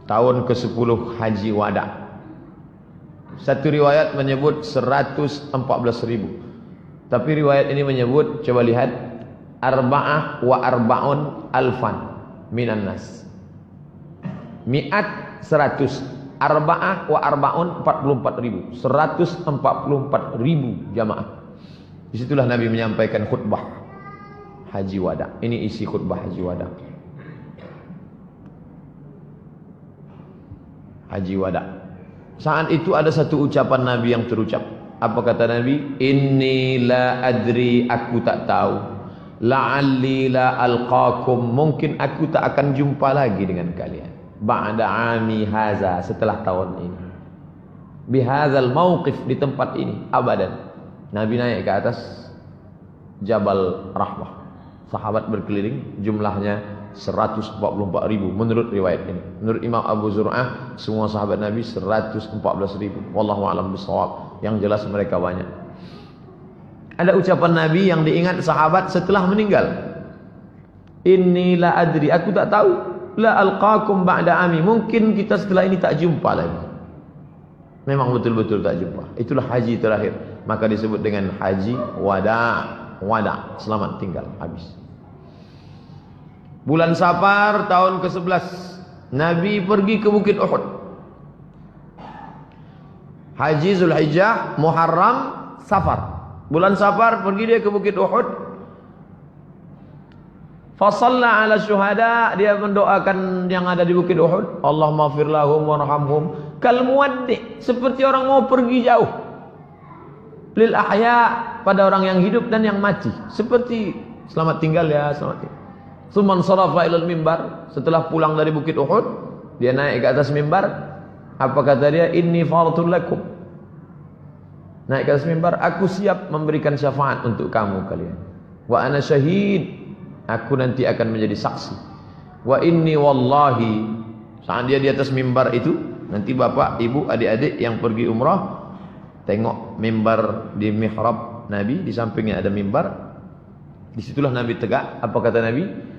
tahun ke-10 haji wada. Satu riwayat menyebut 114.000. Tapi riwayat ini menyebut, coba lihat, arba'ah wa arba'un alfan minan nas. Mi'at 100, arba'ah wa arba'un 44.000. 144.000 jamaah. Disitulah Nabi menyampaikan khutbah haji wada. Ini isi khutbah haji wada. Haji wada. Saat itu ada satu ucapan Nabi yang terucap. Apa kata Nabi? Inni la adri, aku tak tahu. La'alli la alqakum, mungkin aku tak akan jumpa lagi dengan kalian. Ba'da ami haza, setelah tahun ini. Bihazal mauqif, di tempat ini, abadan. Nabi naik ke atas Jabal Rahmah. Sahabat berkeliling, jumlahnya 144.000 menurut riwayat ini. Menurut Imam Abu Zur'ah, semua sahabat Nabi 114.000. Wallahu a'lam bishawab. Yang jelas mereka banyak. Ada ucapan Nabi yang diingat sahabat setelah meninggal. Inni la adri, aku tak tahu. La alqakum ba'da ami, mungkin kita setelah ini tak jumpa lagi. Memang betul-betul tak jumpa. Itulah haji terakhir. Maka disebut dengan haji wada. Wada, selamat tinggal, habis. Bulan Safar tahun ke-11 Nabi pergi ke Bukit Uhud. Haji Zulhijjah, Muharram, Safar. Bulan Safar pergi dia ke Bukit Uhud. Fasalla ala syuhada, dia mendoakan yang ada di Bukit Uhud. Allahumma fir lahum warhamhum. Kal muwaddi, seperti orang mau pergi jauh. Lil ahya, pada orang yang hidup dan yang mati. Seperti selamat tinggal ya, selamat tinggal. Tsumman sarafa ilal mimbar, setelah pulang dari Bukit Uhud, dia naik ke atas mimbar. Apa kata dia? Inni faratul lakum. Naik ke atas mimbar, aku siap memberikan syafaat untuk kamu kalian. Wa ana syahid, aku nanti akan menjadi saksi. Wa inni wallahi, saat dia di atas mimbar itu, nanti bapak, ibu, adik-adik yang pergi umrah tengok mimbar di mihrab Nabi, di sampingnya ada mimbar. Disitulah Nabi tegak. Apa kata Nabi?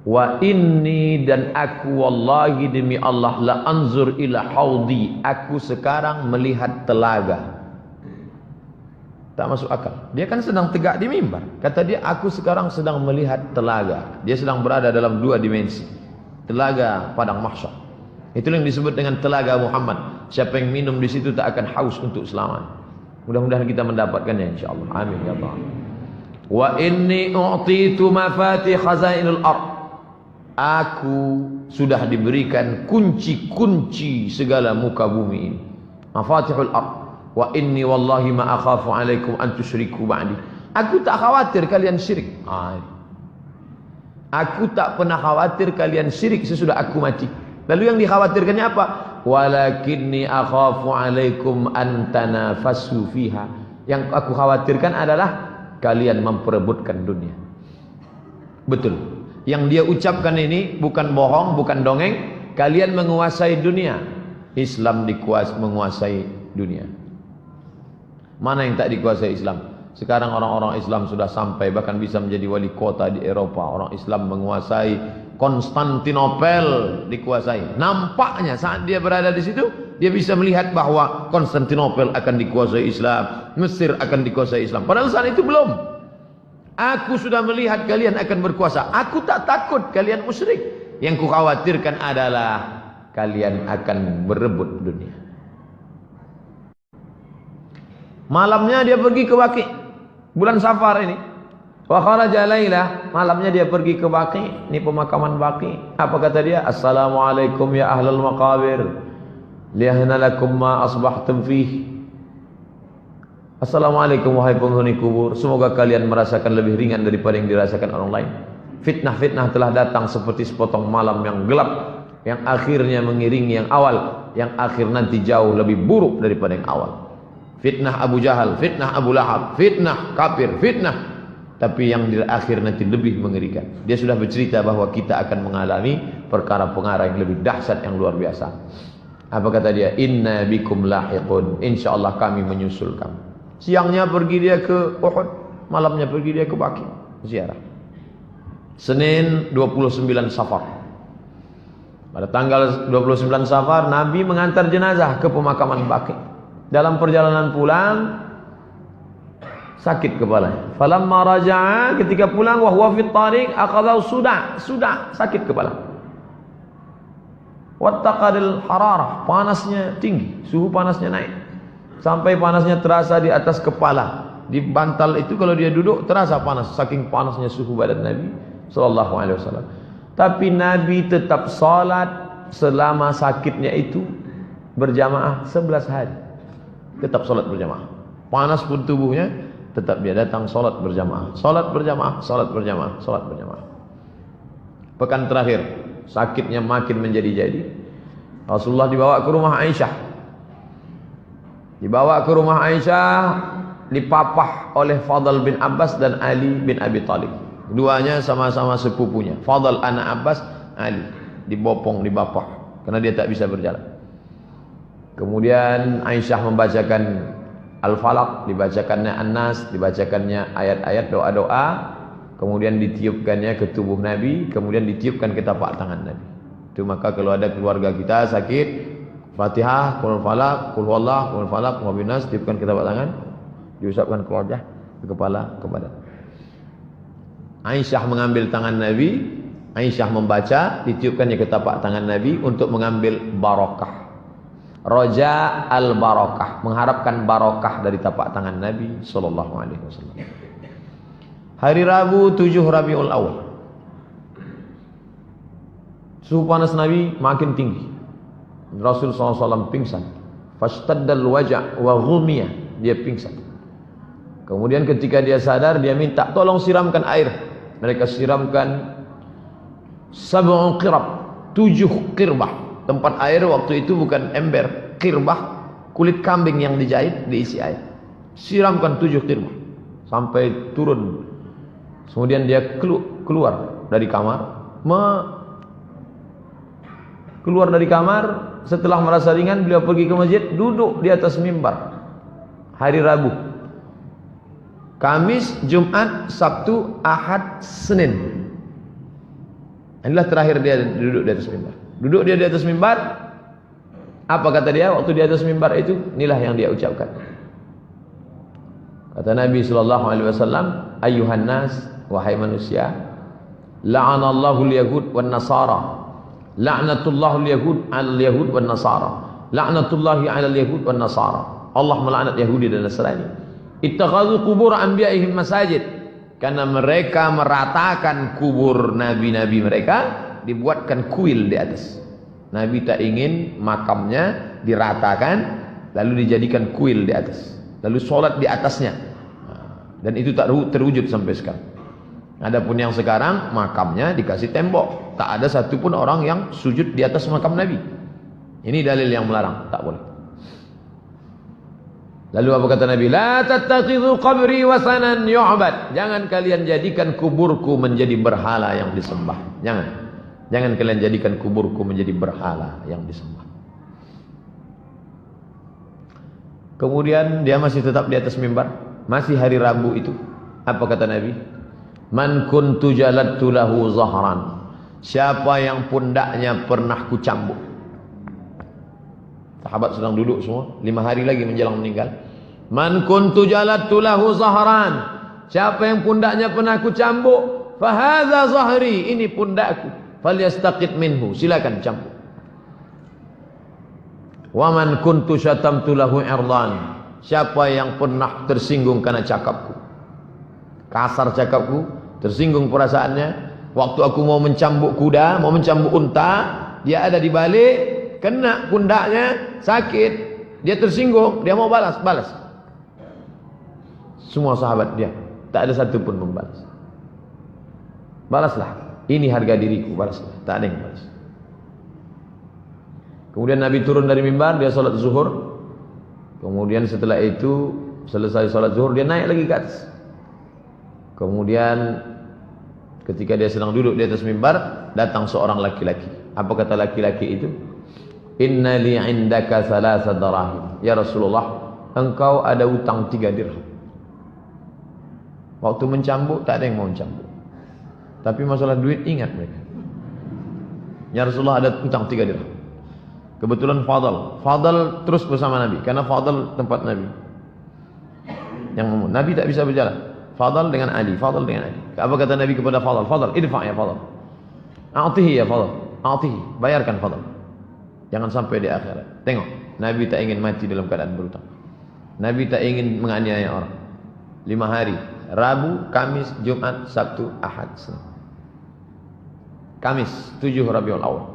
Wa inni, dan aku wallahi demi Allah, la anzur ila haudi, aku sekarang melihat telaga. Tak masuk akal. Dia kan sedang tegak di mimbar. Kata dia, aku sekarang sedang melihat telaga. Dia sedang berada dalam dua dimensi. Telaga padang mahsyar. Itulah yang disebut dengan telaga Muhammad. Siapa yang minum di situ tak akan haus untuk selamanya. Mudah-mudahan kita mendapatkannya insyaallah. Amin ya Allah. Wa inni u'titu mafatih khazainul ardh. Aku sudah diberikan kunci-kunci segala muka bumi ini. Mafatihul ardh. Wa inni wallahi ma akhafu alaikum an tusyriku ba'di. Aku tak khawatir kalian syirik. Aku tak pernah khawatir kalian syirik sesudah aku mati. Lalu yang dikhawatirkannya apa? Walakinni akhafu alaikum an tanafasu fiha. Yang aku khawatirkan adalah kalian memperebutkan dunia. Betul. Yang dia ucapkan ini bukan bohong, bukan dongeng. Kalian menguasai dunia. Islam menguasai dunia. Mana yang tak dikuasai Islam? Sekarang orang-orang Islam sudah sampai bahkan bisa menjadi wali kota di Eropa. Orang Islam menguasai Konstantinopel, dikuasai. Nampaknya saat dia berada di situ, dia bisa melihat bahwa Konstantinopel akan dikuasai Islam, Mesir akan dikuasai Islam. Padahal saat itu belum. Aku sudah melihat kalian akan berkuasa. Aku tak takut kalian musyrik. Yang kukhawatirkan adalah kalian akan berebut dunia. Malamnya dia pergi ke Baqi. Bulan Safar ini. Wa kharaja lailah, malamnya dia pergi ke Baqi. Ini pemakaman Baqi. Apa kata dia? Assalamualaikum ya ahlal maqabir. Liyahna lakum ma asbahtum fih. Assalamualaikum wahai penghuni kubur. Semoga kalian merasakan lebih ringan daripada yang dirasakan orang lain. Fitnah-fitnah telah datang seperti sepotong malam yang gelap, yang akhirnya mengiringi yang awal, yang akhir nanti jauh lebih buruk daripada yang awal. Fitnah Abu Jahal, fitnah Abu Lahab, fitnah kafir, fitnah. Tapi yang di akhir nanti lebih mengerikan. Dia sudah bercerita bahwa kita akan mengalami perkara-perkara yang lebih dahsyat, yang luar biasa. Apa kata dia? Inna bikum lahiqun. InsyaAllah kami menyusul kamu. Siangnya pergi dia ke Uhud, malamnya pergi dia ke Baqi ziarah. Senin 29 Safar. Pada tanggal 29 Safar Nabi mengantar jenazah ke pemakaman Baqi. Dalam perjalanan pulang sakit kepalanya. Falamma raja'a, ketika pulang wa huwa fit tariq akhadhahu sudah sakit kepala. Wattaqadil hararah, panasnya tinggi, suhu panasnya naik. Sampai panasnya terasa di atas kepala. Di bantal itu kalau dia duduk terasa panas, saking panasnya suhu badan Nabi sallallahu alaihi wasallam. Tapi Nabi tetap salat selama sakitnya itu berjamaah 11 hari. Tetap salat berjamaah. Panas pun tubuhnya, tetap dia datang salat berjamaah. Salat berjamaah, salat berjamaah, salat berjamaah. Pekan terakhir, sakitnya makin menjadi-jadi. Rasulullah dibawa ke rumah Aisyah. Dibawa ke rumah Aisyah, dipapah oleh Fadl bin Abbas dan Ali bin Abi Thalib. Duanya sama-sama sepupunya. Fadl anak Abbas, Ali dibopong, dibapah karena dia tak bisa berjalan. Kemudian Aisyah membacakan Al-Falaq, dibacakannya An-Nas, dibacakannya ayat-ayat doa-doa, kemudian ditiupkannya ke tubuh Nabi, kemudian ditiupkan ke tapak tangan Nabi. Itu maka kalau ada keluarga kita sakit, Fatihah, Qul Falaq, Qul Huwallah, Qul Falaq, Qul Nas, tiupkan ke tapak tangan, diusapkan ke wajah, ke kepala, ke badan. Aisyah mengambil tangan Nabi, Aisyah membaca, ditiupkannya ke tapak tangan Nabi untuk mengambil barokah. Roja al-barakah, mengharapkan barokah dari tapak tangan Nabi sallallahu alaihi wasallam. Hari Rabu 7 Rabiul Awal. Suhu panas Nabi makin tinggi. Rasul sallallahu alaihi wasallam pingsan. Fastaddal waja' wa ghumiyah, dia pingsan. Kemudian ketika dia sadar, dia minta tolong siramkan air. Mereka siramkan 7 qirab, 7 qirbah. Tempat air waktu itu bukan ember, qirbah, kulit kambing yang dijahit diisi air. Siramkan 7 qirbah sampai turun. Kemudian dia keluar dari kamar, keluar dari kamar. Setelah merasa ringan, beliau pergi ke masjid, duduk di atas mimbar. Hari Rabu, Kamis, Jumat, Sabtu, Ahad, Senin. Inilah terakhir dia duduk di atas mimbar. Duduk dia di atas mimbar. Apa kata dia waktu di atas mimbar itu? Inilah yang dia ucapkan. Kata Nabi sallallahu alaihi wasallam, "Ayyuhan nas, wahai manusia, la'anallahu al-yahud wan nasara. La'natullahul yahud 'alal yahud wan nasara. La'natullahi 'alal yahud wan nasara." Allah melaknat Yahudi dan Nasrani. Ittakhadhu qubur anbiya'ihim masajid, karena mereka meratakan kubur nabi-nabi mereka, dibuatkan kuil di atas. Nabi tak ingin makamnya diratakan lalu dijadikan kuil di atas, lalu sholat di atasnya, dan itu tak terwujud sampai sekarang. Adapun yang sekarang makamnya dikasih tembok, tak ada satupun orang yang sujud di atas makam Nabi. Ini dalil yang melarang, tak boleh. Lalu apa kata Nabi? La tattakhidhu qabri wasanan yu'bad. Jangan kalian jadikan kuburku menjadi berhala yang disembah. Jangan kalian jadikan kuburku menjadi berhala yang disembah. Kemudian dia masih tetap di atas mimbar, masih hari Rabu itu. Apa kata Nabi? Man kuntu jaladtu lahu zahran. Siapa yang pundaknya pernah kucambuk. Sahabat sedang duduk semua, 5 hari lagi menjelang meninggal. Man kuntu jaladtu lahu zahran. Siapa yang pundaknya pernah kucambuk, fahadza zahri, ini pundakku. Falyastaqit minhu, silakan cambuk. Wa man kuntu syatamtu lahu irdan. Siapa yang pernah tersinggung karena cakapku, kasar cakapku, tersinggung perasaannya, waktu aku mau mencambuk kuda, mau mencambuk unta, dia ada di balik, kena pundaknya, sakit, dia tersinggung, dia mau balas. Semua sahabat dia, tak ada satu pun membalas. Balaslah, ini harga diriku, balaslah. Tak ada yang balas. Kemudian Nabi turun dari mimbar, dia sholat zuhur. Kemudian setelah itu selesai sholat zuhur, dia naik lagi ke atas. Kemudian ketika dia sedang duduk di atas mimbar, datang seorang laki-laki. Apa kata laki-laki itu? Inna li indaka thalatha darahim. Ya Rasulullah, engkau ada utang 3 dirham. Waktu mencambuk tak ada yang mau mencambuk, tapi masalah duit ingat mereka. Ya Rasulullah, ada utang 3 dirham. Kebetulan Fadl terus bersama Nabi, karena Fadl tempat Nabi. Yang Nabi tak bisa berjalan. Fadl dengan Ali. Apa kata Nabi kepada Fadl? Fadl, idfa' ya Fadl. A'tihi ya Fadl. A'tihi, bayarkan Fadl. Jangan sampai di akhirat. Tengok, Nabi tak ingin mati dalam keadaan berutang. Nabi tak ingin menganiaya orang. 5 hari, Rabu, Kamis, Jumat, Sabtu, Ahad, Senin. Kamis 7 Rabiul Awal.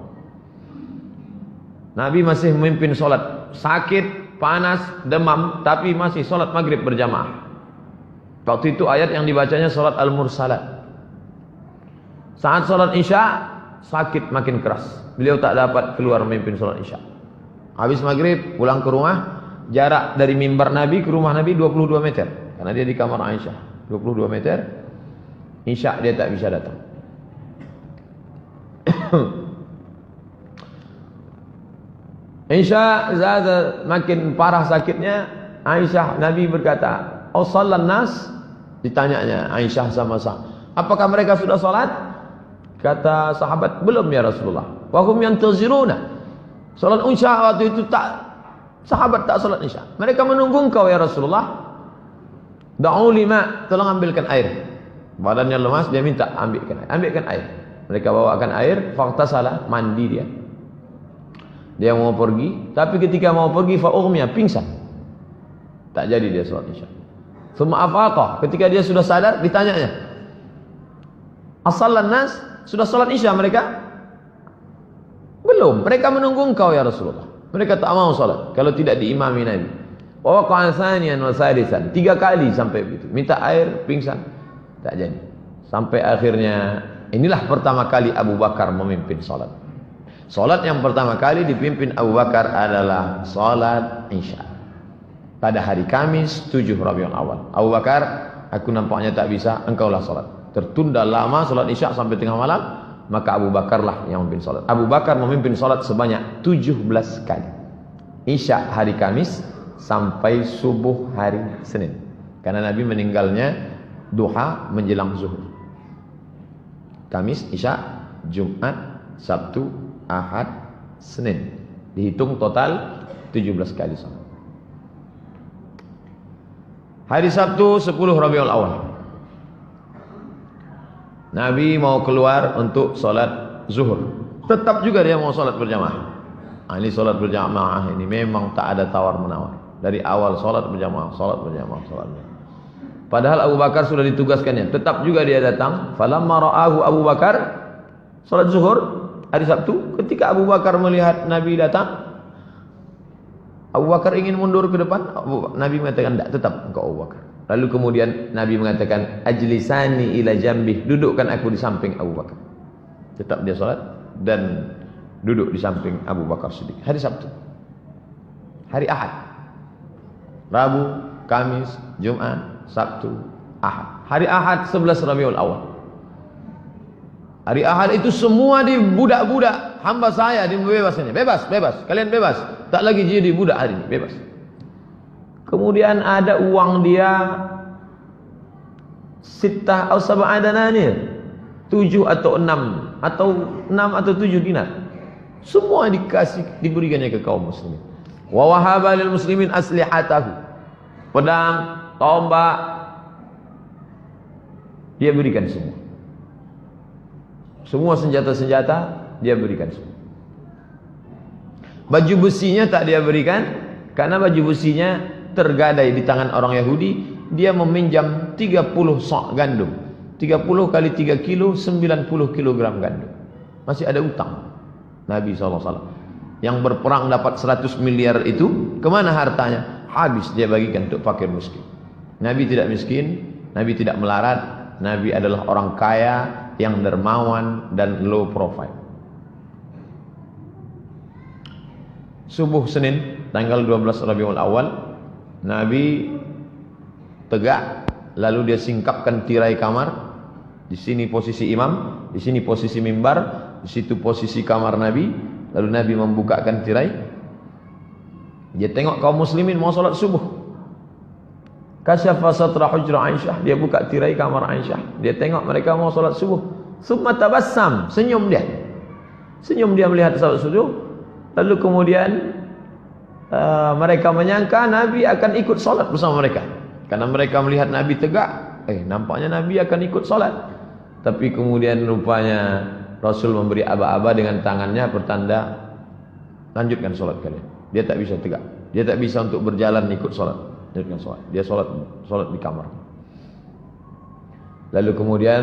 Nabi masih memimpin solat, sakit, panas, demam, tapi masih solat maghrib berjamaah. Waktu itu ayat yang dibacanya solat Al-Mursalat. Saat solat Isya, sakit makin keras. Beliau tak dapat keluar memimpin solat Isya. Habis maghrib, pulang ke rumah. Jarak dari mimbar Nabi ke rumah Nabi 22 meter. Karena dia di kamar Aisyah. 22 meter. Isya dia tak bisa datang. Isya makin parah sakitnya. Aisyah, Nabi berkata, "Oh salat nas?" Ditanyanya Aisyah sama apakah mereka sudah salat? Kata sahabat, "Belum ya Rasulullah." Wa hum yantaziruna. Salat Isya waktu itu sahabat tak salat Isya. Mereka menunggu engkau ya Rasulullah. Da'u lima, tolong ambilkan air. Badannya lemas, dia minta ambilkan air. Mereka bawakan air, faghtasala, mandi dia. Dia mau pergi, tapi ketika mau pergi fa'ughmiya, pingsan. Tak jadi dia salat Isya. Summa afaqa, ketika dia sudah sadar, ditanyanya, "As-sallan nas?" Sudah salat Isya mereka? Belum. Mereka menunggu engkau ya Rasulullah. Mereka tak mau salat kalau tidak diimami Nabi. Wa waqa'a thaniyan wa salisan. 3 kali sampai begitu. Minta air, pingsan. Tak jadi. Sampai akhirnya inilah pertama kali Abu Bakar memimpin salat. Salat yang pertama kali dipimpin Abu Bakar adalah salat Isya. Pada hari Kamis 7 Rabiul Awal. Abu Bakar, aku nampaknya tak bisa, engkaulah salat. Tertunda lama salat Isya sampai tengah malam, maka Abu Bakarlah yang memimpin salat. Abu Bakar memimpin salat sebanyak 17 kali. Isya hari Kamis sampai subuh hari Senin. Karena Nabi meninggalnya duha menjelang zuhur. Kamis, Isya, Jumat, Sabtu, Ahad, Senin. Dihitung total 17 kali salat. Hari Sabtu 10 Rabiul Awal. Nabi mau keluar untuk salat zuhur. Tetap juga dia mau salat berjamaah. Ini salat berjamaah ini memang tak ada tawar-menawar. Dari awal salat berjamaah. Padahal Abu Bakar sudah ditugaskannya. Tetap juga dia datang. Falamma ra'ahu Abu Bakar salat zuhur hari Sabtu. Ketika Abu Bakar melihat Nabi datang, Abu Bakar ingin mundur ke depan. Nabi mengatakan, "Tak, tetap engkau Abu Bakar." Lalu kemudian Nabi mengatakan, "Ajlisani ila jambih." Dudukkan aku di samping Abu Bakar. Tetap dia salat dan duduk di samping Abu Bakar Siddiq. Hari Sabtu. Hari Ahad. Rabu, Kamis, Jumat, Sabtu, Ahad. Hari Ahad 11 Rabiul Awal. Hari Ahad itu semua di budak-budak hamba saya dibebaskannya. Bebas. Kalian bebas. Tak lagi jadi budak hari ini. Bebas. Kemudian ada uang dia 6 atau 7 dananir. 7 atau 6 atau 7 dinar. Semua diberikannya ke kaum muslimin. Wa wahaba lil muslimin aslihatahu. Pedang, tombak, dia berikan semua. Semua senjata-senjata dia berikan semua. Baju besinya tak dia berikan, karena baju besinya tergadai di tangan orang Yahudi. Dia meminjam 30 sok gandum. 30 kali 3 kilo, 90 kilogram gandum. Masih ada utang Nabi SAW. Yang berperang dapat 100 miliar itu, kemana hartanya? Habis dia bagikan untuk fakir miskin. Nabi tidak miskin, Nabi tidak melarat. Nabi adalah orang kaya yang dermawan dan low profile. Subuh Senin tanggal 12 Rabiul Awal, Nabi tegak, lalu dia singkapkan tirai kamar. Di sini posisi imam, di sini posisi mimbar, di situ posisi kamar Nabi. Lalu Nabi membukakan tirai. Dia tengok kaum muslimin mau salat subuh. Kasyafa satra hujra Aisyah, dia buka tirai kamar Aisyah. Dia tengok mereka mau salat subuh. Summa tabassam, senyum dia. Senyum dia melihat sahabat sujud. Lalu kemudian mereka menyangka Nabi akan ikut solat bersama mereka. Karena mereka melihat Nabi tegak, nampaknya Nabi akan ikut solat. Tapi kemudian rupanya Rasul memberi aba-aba dengan tangannya bertanda, lanjutkan solat kalian. Dia tak bisa tegak, dia tak bisa untuk berjalan ikut solat. Lanjutkan solat. Dia solat di kamar. Lalu kemudian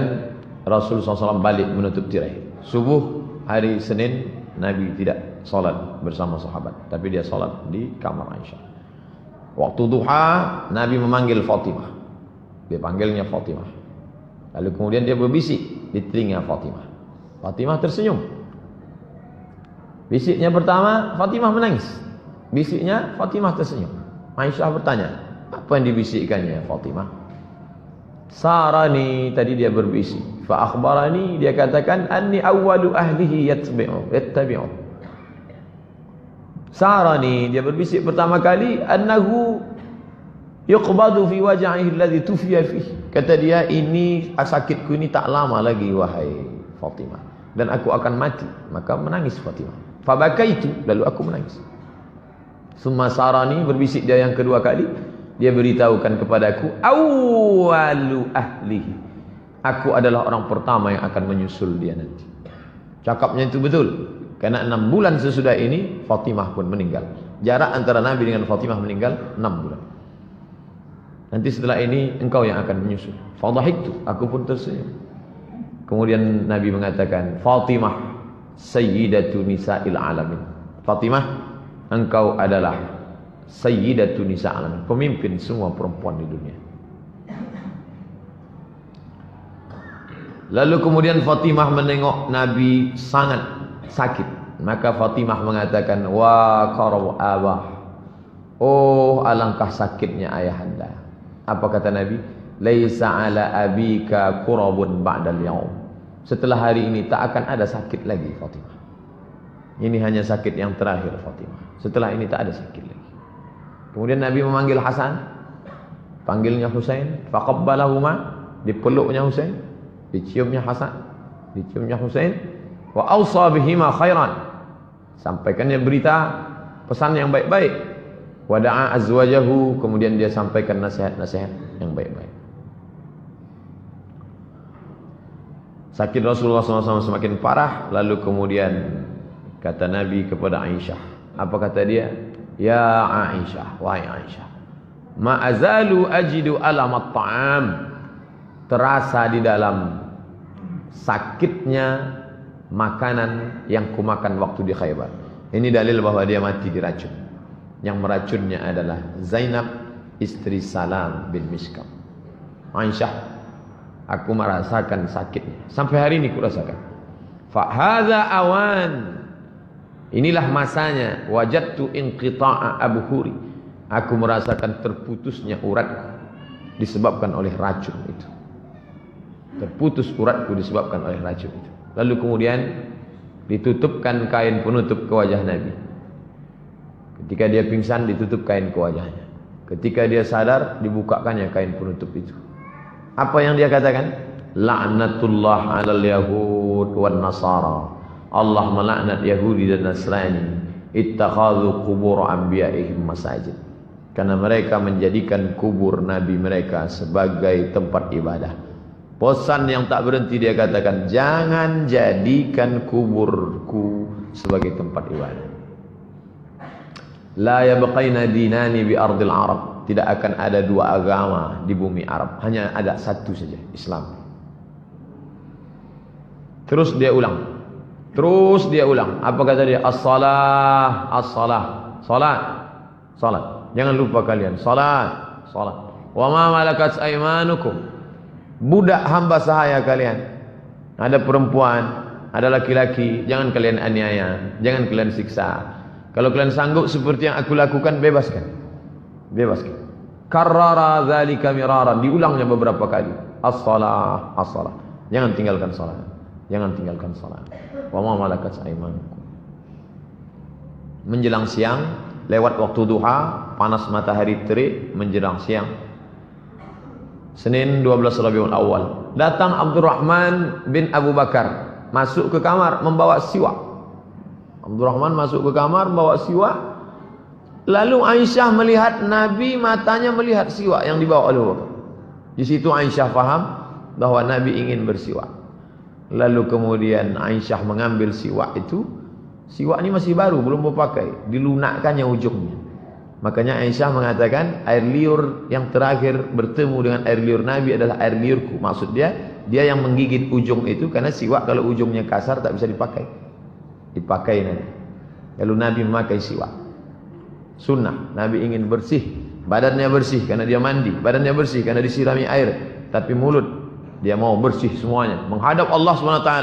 Rasul SAW balik menutup tirai. Subuh hari Senin Nabi tidak solat bersama sahabat, tapi dia solat di kamar Aisyah. Waktu duha Nabi memanggil Fatimah. Dia panggilnya Fatimah. Lalu kemudian dia berbisik di telinga Fatimah. Fatimah tersenyum. Bisiknya pertama, Fatimah menangis. Bisiknya, Fatimah tersenyum. Aisyah bertanya, apa yang dibisikkannya Fatimah? Sarani, tadi dia berbisik. Fa akhbarani, dia katakan, anni awwalu ahlihi yattabi'u. Sarani, dia berbisik pertama kali, annahu yuqbadu fi waj'ihi alladhi tufiya fihi. Kata dia, ini sakitku ini tak lama lagi wahai Fatimah, dan aku akan mati. Maka menangis Fatimah. Fabakaitu, lalu aku menangis. Summa sarani, berbisik dia yang kedua kali, dia beritahukan kepadaku, awwalu ahlihi, aku adalah orang pertama yang akan menyusul dia nanti. Cakapnya itu betul, karena 6 bulan sesudah ini Fatimah pun meninggal. Jarak antara Nabi dengan Fatimah meninggal 6 bulan. Nanti setelah ini engkau yang akan menyusul. Fadhahiktu, aku pun tersenyum. Kemudian Nabi mengatakan, Fatimah sayyidatu nisa'il alamin. Fatimah, engkau adalah sayyidatu nisa'il alamin, pemimpin semua perempuan di dunia. Lalu kemudian Fatimah menengok Nabi sangat sakit. Maka Fatimah mengatakan, wa qarab abah, oh alangkah sakitnya ayahanda. Apa kata Nabi? Laisa ala abika kurabun ba'dal yaum. Setelah hari ini tak akan ada sakit lagi Fatimah. Ini hanya sakit yang terakhir Fatimah. Setelah ini tak ada sakit lagi. Kemudian Nabi memanggil Hasan, panggilnya Husain, faqabbalahuma, dipeluknya Husain, diciumnya Hasan, diciumnya Husain, wa awsa bihima khairan, sampaikannya berita pesan yang baik-baik. Wada'a azwajahu, kemudian dia sampaikan nasihat-nasihat yang baik-baik. Sakit Rasulullah SAW semakin parah. Lalu kemudian kata Nabi kepada Aisyah, apa kata dia? Ya Aisyah, wahai Aisyah, ma azalu ajidu alamat ta'am, terasa di dalam sakitnya makanan yang kumakan waktu di Khaybar. Ini dalil bahwa dia mati diracun. Yang meracunnya adalah Zainab, istri Salam bin Mishkam. Aisyah, aku merasakan sakitnya, sampai hari ini kurasakan. Fa hadza awan, inilah masanya. Wajadtu inqita'a abhuri, aku merasakan terputusnya uratku disebabkan oleh racun itu. Terputus uratku disebabkan oleh racun itu. Lalu kemudian ditutupkan kain penutup ke wajah Nabi. Ketika dia pingsan, ditutup kain ke wajahnya. Ketika dia sadar, dibukakannya kain penutup itu. Apa yang dia katakan? La'natullah 'alal yahud wan nasara. Allah melaknat Yahudi dan Nasrani. Ittakhadhu qubur anbiya'ihim masajid. Karena mereka menjadikan kubur nabi mereka sebagai tempat ibadah. Bosan yang tak berhenti dia katakan, jangan jadikan kuburku sebagai tempat ibadah. La yabqaina dinani bi ardil Arab, tidak akan ada dua agama di bumi Arab, hanya ada satu saja, Islam. Terus dia ulang, apa kata dia? As-salah, as-salah, salat, salat. Jangan lupa kalian, salat, salat. Wa ma malakat aymanukum, budak hamba sahaya kalian. Ada perempuan, ada laki-laki, jangan kalian aniaya, jangan kalian siksa. Kalau kalian sanggup seperti yang aku lakukan, bebaskan. Bebaskan. Karrara dzalika miraran, diulangnya beberapa kali. As-salah, as-salah. Jangan tinggalkan salat. Jangan tinggalkan salat. Wa ma malakat aymanukum. Menjelang siang, lewat waktu duha, panas matahari terik, menjelang siang. Senin 12 Rabiul Awal. Datang Abdurrahman bin Abu Bakar, masuk ke kamar membawa siwak. Abdurrahman masuk ke kamar bawa siwak. Lalu Aisyah melihat Nabi, matanya melihat siwak yang dibawa oleh Abu Bakar. Di situ Aisyah faham bahwa Nabi ingin bersiwak. Lalu kemudian Aisyah mengambil siwak itu. Siwak ini masih baru, belum berpakai, dilunakkannya ujungnya. Makanya Aisyah mengatakan air liur yang terakhir bertemu dengan air liur Nabi adalah air liurku. Maksud dia yang menggigit ujung itu, karena siwak kalau ujungnya kasar tak bisa dipakai. Dipakai nanti. Lalu Nabi memakai siwak. Sunnah, Nabi ingin bersih, badannya bersih karena dia mandi, badannya bersih karena disirami air, tapi mulut dia mau bersih semuanya, menghadap Allah SWT.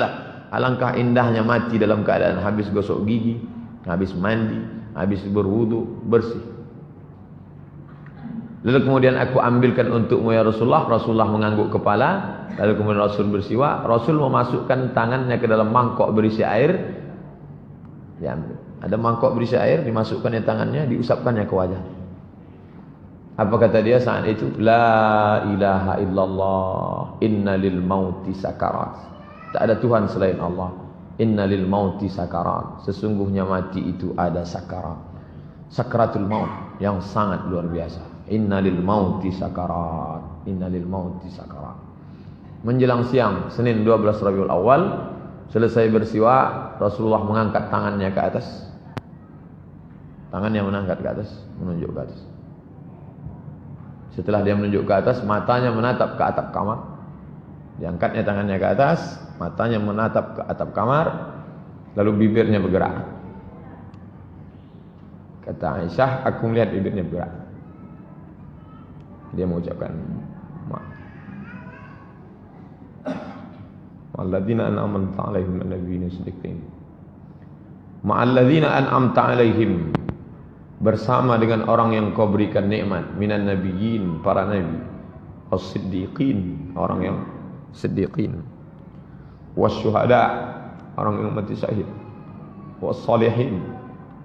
Alangkah indahnya mati dalam keadaan habis gosok gigi, habis mandi, habis berwudu, bersih. Lalu kemudian aku ambilkan untukmu ya Rasulullah. Rasulullah mengangguk kepala. Lalu kemudian Rasul bersiwak. Rasul memasukkan tangannya ke dalam mangkok berisi air. Diambil. Ada mangkok berisi air, dimasukkannya tangannya, diusapkannya ke wajah. Apa kata dia saat itu? La ilaha illallah, inna lil mauti sakarat. Tak ada Tuhan selain Allah. Inna lil mauti sakarat. Sesungguhnya mati itu ada sakarat. Sakaratul maut yang sangat luar biasa. Inna lil mauti sakarat. Inna lil mauti sakarat. Menjelang siang Senin 12 Rabiul Awal, selesai bersiwak, Rasulullah mengangkat tangannya ke atas. Tangannya menangkat ke atas, menunjuk ke atas. Setelah dia menunjuk ke atas, matanya menatap ke atap kamar. Diangkatnya tangannya ke atas, matanya menatap ke atap kamar, lalu bibirnya bergerak. Kata Aisyah, aku melihat bibirnya bergerak. Dia mengucapkan Ma'alladzina an'amta 'alaihim minan nabiyyin siddiqin. Ma'alladzina an'amta 'alaihim, bersama dengan orang yang kau berikan nikmat, minan nabiyyin, para nabi, as-siddiqin, orang yang siddiqin, wasyuhada, orang yang mati syahid, was-salihin,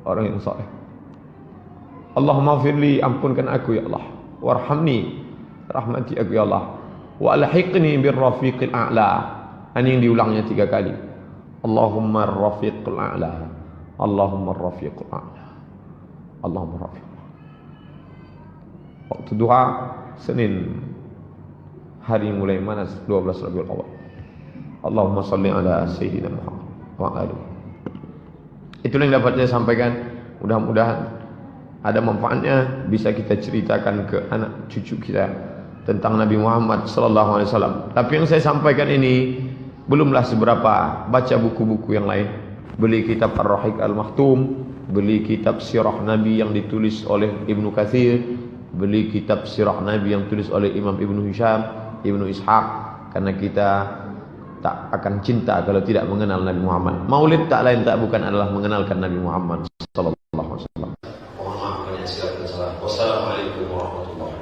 orang yang saleh. Allahumma firli, ampunkan aku ya Allah, warhamni, rahmati aku ya Allah, wa alhiqni birrafiqil a'la. Ini yang diulangnya 3 kali. Allahumma rafiqul a'la, Allahumma rafiqul a'la, Allahumma rafiqul a'la. Waktu doa Senin, hari mulai mana 12 Rabiul Awal. Allahumma salli ala Sayyidina Muhammad wa alihi. Itulah yang dapat saya sampaikan. Mudah-mudahan ada manfaatnya, bisa kita ceritakan ke anak cucu kita tentang Nabi Muhammad sallallahu alaihi wasallam. Tapi yang saya sampaikan ini belumlah seberapa. Baca buku-buku yang lain. Beli kitab Ar-Rahiq Al-Mahtum, beli kitab Sirah Nabi yang ditulis oleh Ibnu Katsir, beli kitab Sirah Nabi yang ditulis oleh Imam Ibnu Hisham, Ibnu Ishaq, karena kita tak akan cinta kalau tidak mengenal Nabi Muhammad. Maulid tak lain tak bukan adalah mengenalkan Nabi Muhammad sallallahu alaihi wasallam. Mohon maaf banyak silap dan salah. Wassalamualaikum warahmatullahi wabarakatuh.